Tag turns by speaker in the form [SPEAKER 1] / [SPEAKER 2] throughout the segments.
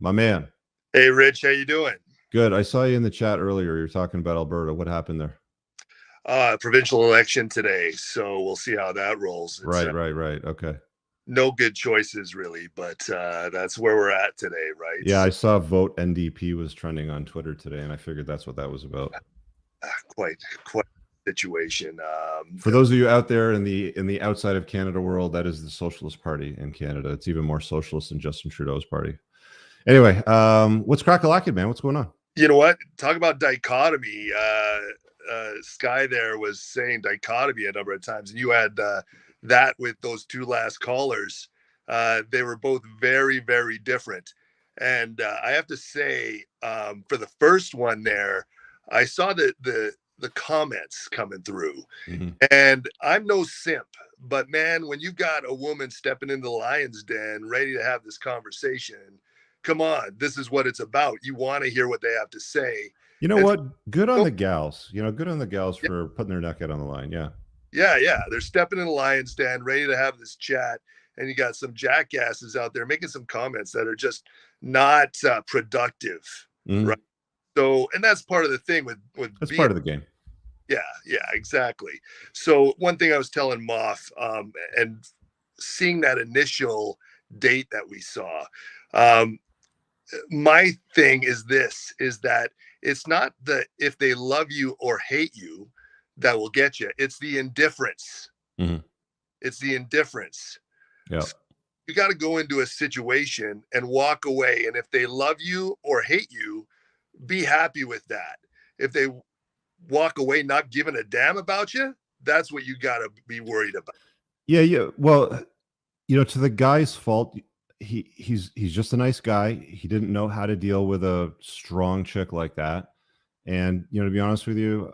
[SPEAKER 1] my man.
[SPEAKER 2] Hey, Rich, how you doing?
[SPEAKER 1] Good. I saw you in the chat earlier. You're talking about Alberta. What happened there?
[SPEAKER 2] Provincial election today, so we'll see how that rolls. It's
[SPEAKER 1] Right. Okay.
[SPEAKER 2] no good choices really, but that's where we're at today, right?
[SPEAKER 1] Yeah, I saw vote NDP was trending on Twitter today, and I figured that's what that was about.
[SPEAKER 2] Quite situation.
[SPEAKER 1] For those of you out there in the outside of Canada world, that is the Socialist Party in Canada. It's even more socialist than Justin Trudeau's party. Anyway, what's crack-a-lackin', man? What's going on?
[SPEAKER 2] You know what? Talk about dichotomy. Sky there was saying dichotomy a number of times, and you had that with those two last callers. They were both very, very different. And I have to say, for the first one there, I saw the comments coming through, and I'm no simp, but man, when you got a woman stepping into the lion's den, ready to have this conversation, come on, this is what it's about. You want to hear what they have to say.
[SPEAKER 1] You know
[SPEAKER 2] And
[SPEAKER 1] what? Good on
[SPEAKER 2] so,
[SPEAKER 1] the gals. Good on the gals for putting their neck out on the line. Yeah.
[SPEAKER 2] yeah. They're stepping in the lion's den, ready to have this chat. And you got some jackasses out there making some comments that are just not productive, right? So, and that's part of the thing with
[SPEAKER 1] that's part of the game.
[SPEAKER 2] Yeah, exactly. So one thing I was telling Moff, and seeing that initial date that we saw, my thing is that it's not the if they love you or hate you that will get you. It's the indifference. It's the indifference.
[SPEAKER 1] Yeah.
[SPEAKER 2] So you got to go into a situation and walk away. And if they love you or hate you, be happy with that. If they walk away not giving a damn about you, that's what you got to be worried about.
[SPEAKER 1] Yeah. Well, to the guy's fault, he's just a nice guy. He didn't know how to deal with a strong chick like that. And to be honest with you,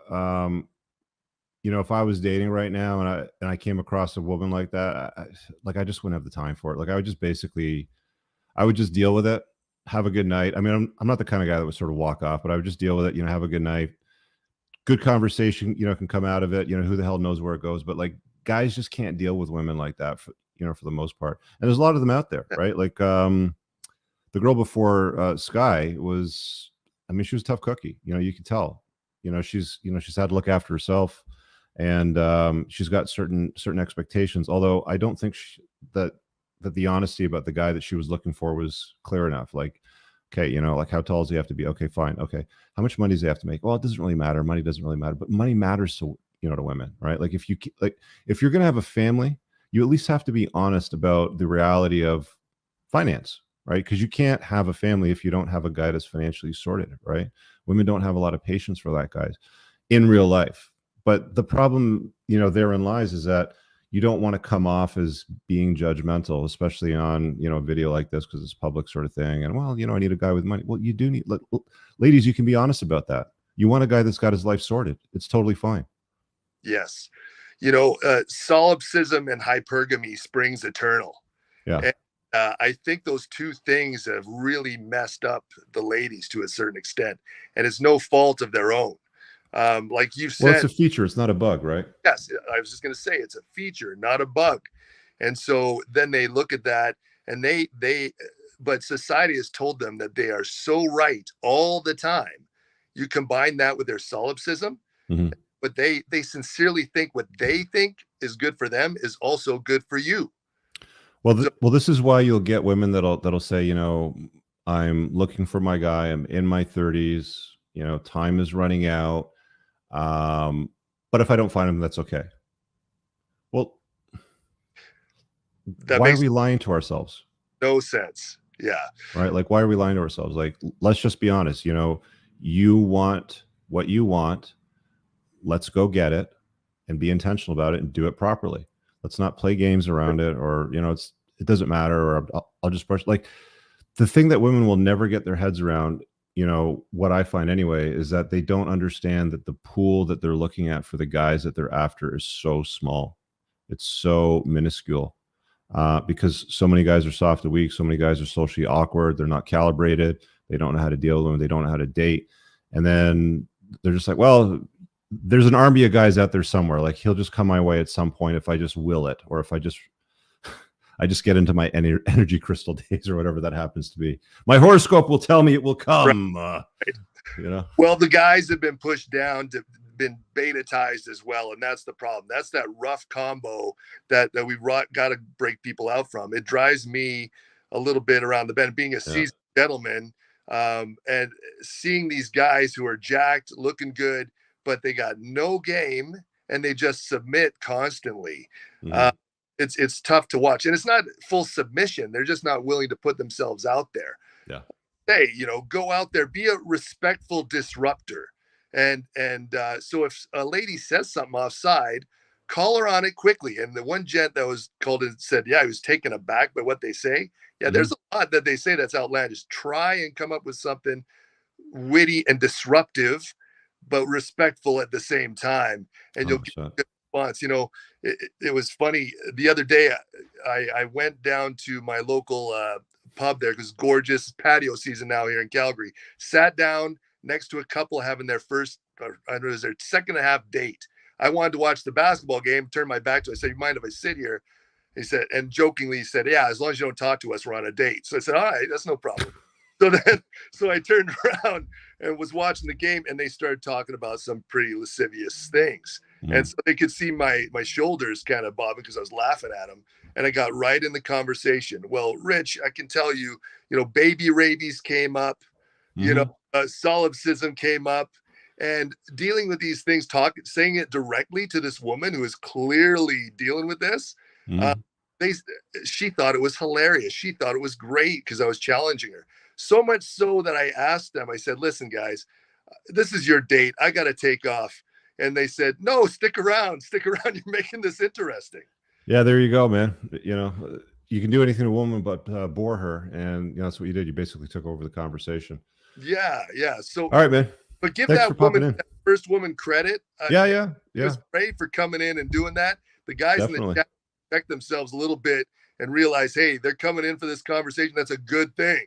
[SPEAKER 1] if I was dating right now and I came across a woman like that, I just wouldn't have the time for it. Like I would just deal with it, have a good night. I mean, I'm not the kind of guy that would sort of walk off, but I would just deal with it. Have a good night, good conversation. Can come out of it. Who the hell knows where it goes? But like guys just can't deal with women like that for the most part. And there's a lot of them out there, right? Like the girl before Sky was, I mean, she was a tough cookie. You could tell. She's had to look after herself. And she's got certain expectations, although I don't think that the honesty about the guy that she was looking for was clear enough. Like, okay, like how tall does he have to be? Okay, fine. Okay, how much money does he have to make? Well, it doesn't really matter. Money doesn't really matter, but money matters to women, right? Like if you're gonna have a family, you at least have to be honest about the reality of finance, right? Because you can't have a family if you don't have a guy that's financially sorted, right? Women don't have a lot of patience for that, guys, in real life. But the problem, therein lies is that you don't want to come off as being judgmental, especially on, a video like this, because it's public sort of thing. And well, I need a guy with money. Well, you do need, ladies, you can be honest about that. You want a guy that's got his life sorted. It's totally fine.
[SPEAKER 2] Yes. Solipsism and hypergamy springs eternal.
[SPEAKER 1] Yeah.
[SPEAKER 2] And, I think those two things have really messed up the ladies to a certain extent, and it's no fault of their own. Like you said,
[SPEAKER 1] well, it's a feature. It's not a bug, right?
[SPEAKER 2] Yes, I was just going to say it's a feature, not a bug. And so then they look at that, and but society has told them that they are so right all the time. You combine that with their solipsism, but they sincerely think what they think is good for them is also good for you.
[SPEAKER 1] Well, this is why you'll get women that'll say, I'm looking for my guy. I'm in my 30s. Time is running out. But if I don't find him, that's okay. Well, why are we lying to ourselves?
[SPEAKER 2] No sense. Yeah.
[SPEAKER 1] Right. Like, why are we lying to ourselves? Like, let's just be honest. You want what you want. Let's go get it and be intentional about it and do it properly. Let's not play games around it, or, it doesn't matter, or I'll just brush. Like, the thing that women will never get their heads around, what I find anyway, is that they don't understand that the pool that they're looking at for the guys that they're after is so small. It's so minuscule, because so many guys are soft and weak. So many guys are socially awkward. They're not calibrated. They don't know how to deal with them. They don't know how to date. And then they're just like, well, there's an army of guys out there somewhere. Like, he'll just come my way at some point if I just will it, or if I I just get into my energy crystal days or whatever that happens to be. My horoscope will tell me it will come. You know.
[SPEAKER 2] Well, the guys have been pushed down to been beta-tized as well, and that's the problem. That's that rough combo that we've got to break people out from. It drives me a little bit around the bend, being a seasoned gentleman, and seeing these guys who are jacked, looking good, but they got no game and they just submit constantly. It's tough to watch, and it's not full submission. They're just not willing to put themselves out there.
[SPEAKER 1] Yeah.
[SPEAKER 2] Hey, go out there, be a respectful disruptor. And so if a lady says something offside, call her on it quickly. And the one gent that was called in said, yeah, he was taken aback by what they say. Yeah, there's a lot that they say that's outlandish. Try and come up with something witty and disruptive, but respectful at the same time, and you'll get a good response. It was funny. The other day, I went down to my local pub there, because gorgeous patio season now here in Calgary. Sat down next to a couple having their first, I know it was their second and a half date. I wanted to watch the basketball game, turned my back to it. I said, you mind if I sit here? He said, and jokingly he said, yeah, as long as you don't talk to us, we're on a date. So I said, all right, that's no problem. So I turned around and was watching the game, and they started talking about some pretty lascivious things. And so they could see my shoulders kind of bobbing because I was laughing at them. And I got right in the conversation. Well, Rich, I can tell you, baby rabies came up, solipsism came up, and dealing with these things, saying it directly to this woman who is clearly dealing with this. She thought it was hilarious. She thought it was great because I was challenging her. So much so that I asked them, I said, listen, guys, this is your date. I got to take off. And they said, no, stick around. You're making this interesting.
[SPEAKER 1] Yeah, there you go, man. You can do anything to a woman but bore her. And that's what you did. You basically took over the conversation.
[SPEAKER 2] Yeah. So,
[SPEAKER 1] all right, man.
[SPEAKER 2] But give that woman, that first woman, credit.
[SPEAKER 1] Yeah.
[SPEAKER 2] It was great for coming in and doing that. The guys in the chat check themselves a little bit and realize, hey, they're coming in for this conversation. That's a good thing.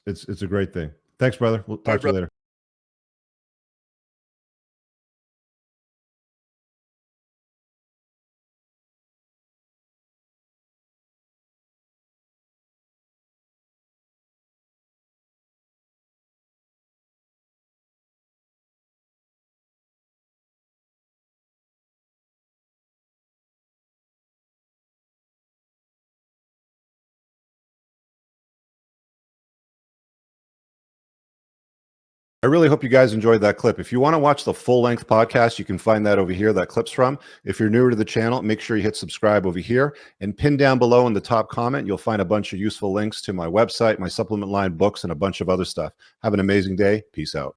[SPEAKER 1] It's a great thing. Thanks, brother. We'll talk to you later. I really hope you guys enjoyed that clip. If you want to watch the full-length podcast, you can find that over here, that clip's from. If you're newer to the channel, make sure you hit subscribe over here, and pin down below in the top comment, you'll find a bunch of useful links to my website, my supplement line, books, and a bunch of other stuff. Have an amazing day. Peace out.